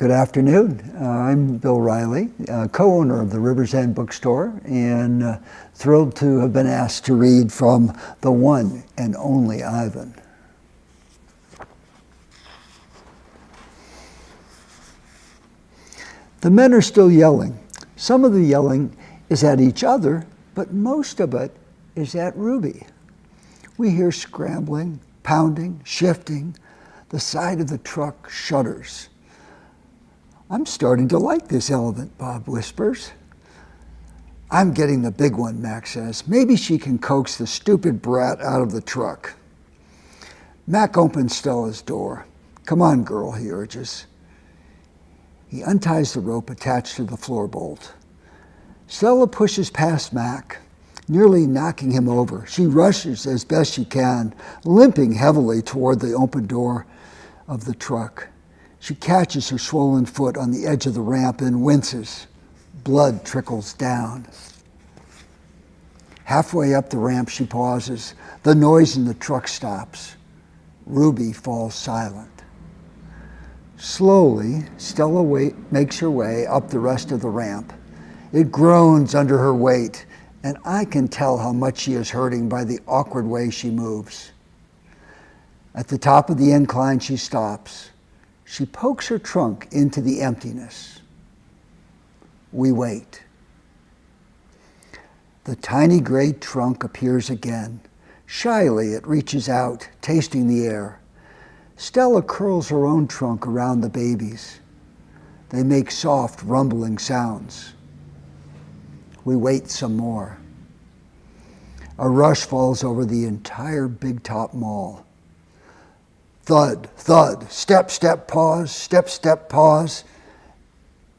Good afternoon. I'm Bill Reilly, co-owner of the River's End bookstore, and thrilled to have been asked to read from the one and only Ivan. The men are still yelling. Some of the yelling is at each other, but most of it is at Ruby. We hear scrambling, pounding, shifting. The side of the truck shudders. "I'm starting to like this elephant," Bob whispers. "I'm getting the big one," Mac says. "Maybe she can coax the stupid brat out of the truck." Mac opens Stella's door. "Come on, girl," he urges. He unties the rope attached to the floor bolt. Stella pushes past Mac, nearly knocking him over. She rushes as best she can, limping heavily toward the open door of the truck. She catches her swollen foot on the edge of the ramp and winces. Blood trickles down. Halfway up the ramp, she pauses. The noise in the truck stops. Ruby falls silent. Slowly, Stella makes her way up the rest of the ramp. It groans under her weight, and I can tell how much she is hurting by the awkward way she moves. At the top of the incline, she stops. She pokes her trunk into the emptiness. We wait. The tiny gray trunk appears again. Shyly, it reaches out, tasting the air. Stella curls her own trunk around the baby's. They make soft, rumbling sounds. We wait some more. A rush falls over the entire Big Top Mall. Thud, thud, step, step, pause, step, step, pause.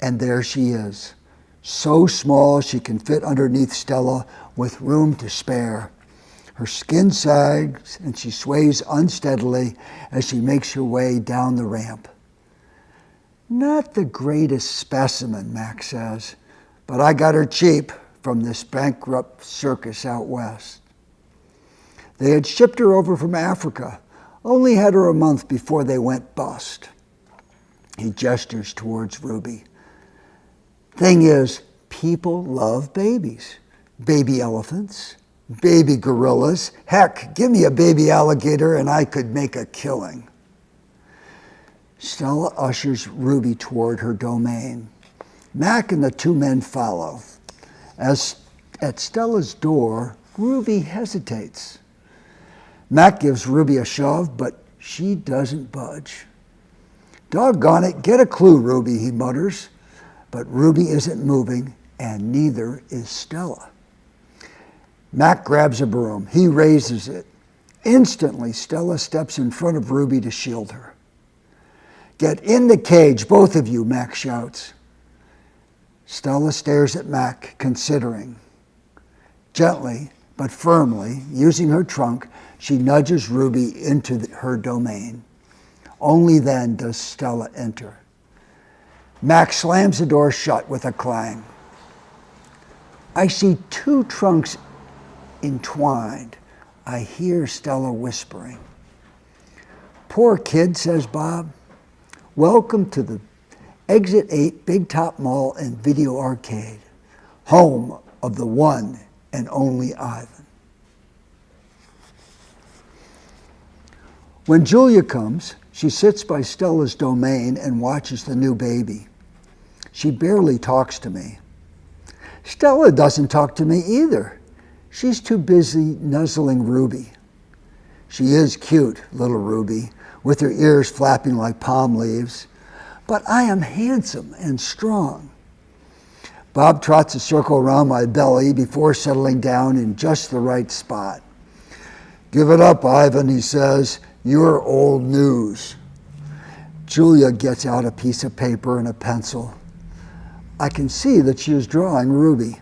And there she is, so small she can fit underneath Stella with room to spare. Her skin sags and she sways unsteadily as she makes her way down the ramp. "Not the greatest specimen," Mac says, "but I got her cheap from this bankrupt circus out west." They had shipped her over from Africa. Only had her a month before they went bust. He gestures towards Ruby. "Thing is, people love babies. Baby elephants, baby gorillas. Heck, give me a baby alligator and I could make a killing." Stella ushers Ruby toward her domain. Mac and the two men follow. As at Stella's door, Ruby hesitates. Mac gives Ruby a shove, but she doesn't budge. "Doggone it, get a clue, Ruby," he mutters. But Ruby isn't moving, and neither is Stella. Mac grabs a broom. He raises it. Instantly, Stella steps in front of Ruby to shield her. "Get in the cage, both of you," Mac shouts. Stella stares at Mac, considering. Gently, but firmly, using her trunk, she nudges Ruby into her domain. Only then does Stella enter. Mac slams the door shut with a clang. I see two trunks entwined. I hear Stella whispering. "Poor kid," says Bob. "Welcome to the Exit 8 Big Top Mall and Video Arcade, home of the one and only Ivan." When Julia comes, she sits by Stella's domain and watches the new baby. She barely talks to me. Stella doesn't talk to me either. She's too busy nuzzling Ruby. She is cute, little Ruby, with her ears flapping like palm leaves. But I am handsome and strong. Bob trots a circle around my belly before settling down in just the right spot. "Give it up, Ivan," he says. "You're old news." Julia gets out a piece of paper and a pencil. I can see that she is drawing Ruby.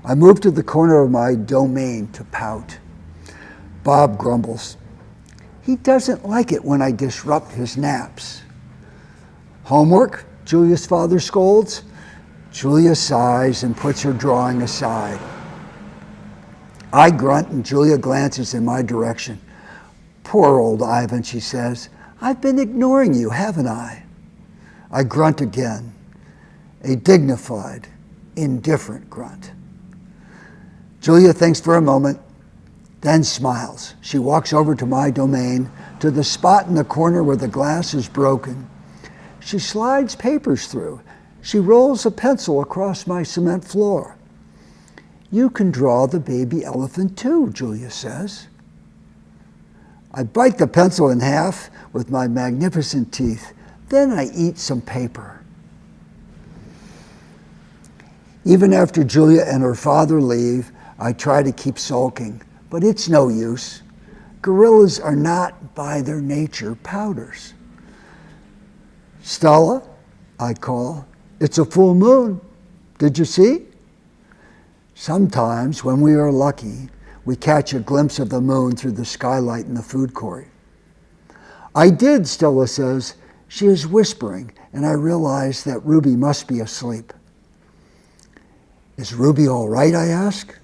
I move to the corner of my domain to pout. Bob grumbles. He doesn't like it when I disrupt his naps. "Homework?" Julia's father scolds. Julia sighs and puts her drawing aside. I grunt and Julia glances in my direction. "Poor old Ivan," she says. "I've been ignoring you, haven't I?" I grunt again, a dignified, indifferent grunt. Julia thinks for a moment, then smiles. She walks over to my domain, to the spot in the corner where the glass is broken. She slides papers through. She rolls a pencil across my cement floor. You can draw the baby elephant too, Julia says. I bite the pencil in half with my magnificent teeth. Then I eat some paper. Even after Julia and her father leave, I try to keep sulking, but it's no use. Gorillas are not, by their nature, pouters. Stella, I call, it's a full moon. Did you see? Sometimes, when we are lucky, we catch a glimpse of the moon through the skylight in the food court. I did, Stella says. She is whispering, and I realize that Ruby must be asleep. Is Ruby all right, I ask?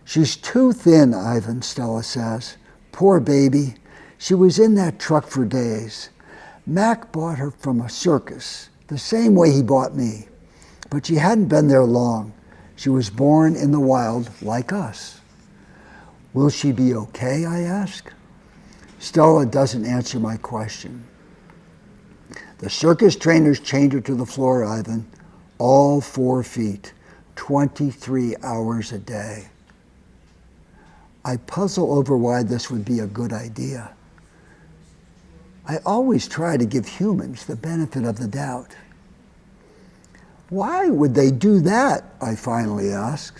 She's too thin, Ivan, Stella says. Poor baby. She was in that truck for days. Mac bought her from a circus, the same way he bought me. But she hadn't been there long. She was born in the wild like us. Will she be okay, I ask? Stella doesn't answer my question. The circus trainers chained her to the floor, Ivan, all 4 feet, 23 hours a day. I puzzle over why this would be a good idea. I always try to give humans the benefit of the doubt. Why would they do that, I finally ask.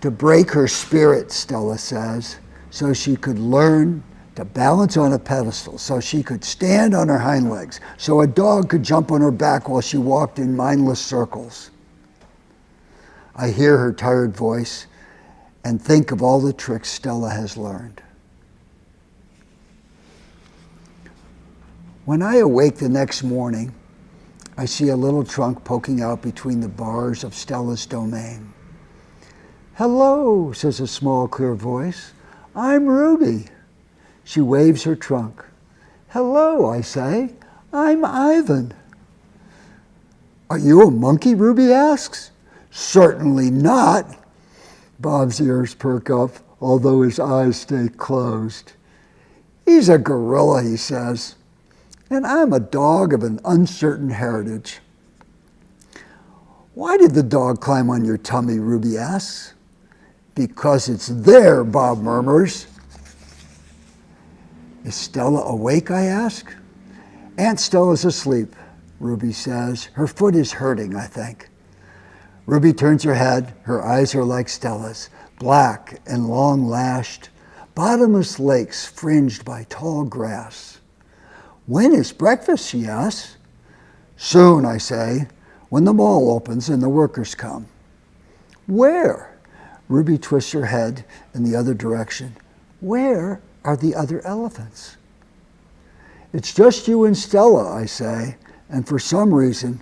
To break her spirit, Stella says, so she could learn to balance on a pedestal, so she could stand on her hind legs, so a dog could jump on her back while she walked in mindless circles. I hear her tired voice and think of all the tricks Stella has learned. When I awake the next morning, I see a little trunk poking out between the bars of Stella's domain. Hello, says a small, clear voice. I'm Ruby. She waves her trunk. Hello, I say. I'm Ivan. Are you a monkey, Ruby asks. Certainly not. Bob's ears perk up, although his eyes stay closed. He's a gorilla, he says, and I'm a dog of an uncertain heritage. Why did the dog climb on your tummy, Ruby asks. Because it's there, Bob murmurs. Is Stella awake, I ask. Aunt Stella's asleep, Ruby says. Her foot is hurting, I think. Ruby turns her head. Her eyes are like Stella's, black and long-lashed, bottomless lakes fringed by tall grass. When is breakfast, she asks. Soon, I say, when the mall opens and the workers come. Where? Ruby twists her head in the other direction. Where are the other elephants? It's just you and Stella, I say, and for some reason,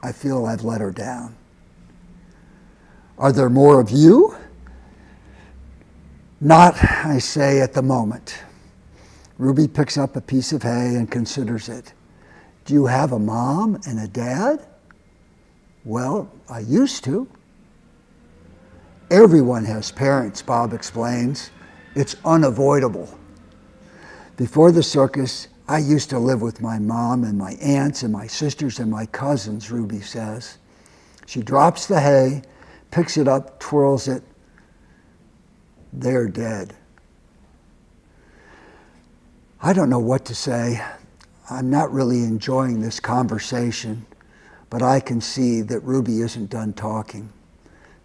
I feel I've let her down. Are there more of you? Not, I say, at the moment. Ruby picks up a piece of hay and considers it. Do you have a mom and a dad? Well, I used to. Everyone has parents, Bob explains. It's unavoidable. Before the circus, I used to live with my mom and my aunts and my sisters and my cousins, Ruby says. She drops the hay, picks it up, twirls it. They're dead. I don't know what to say. I'm not really enjoying this conversation, but I can see that Ruby isn't done talking.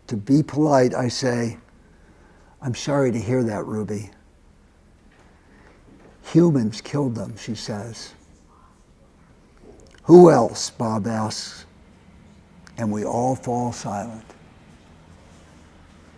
To be polite, I say, I'm sorry to hear that, Ruby. Humans killed them, she says. Who else, Bob asks, and we all fall silent.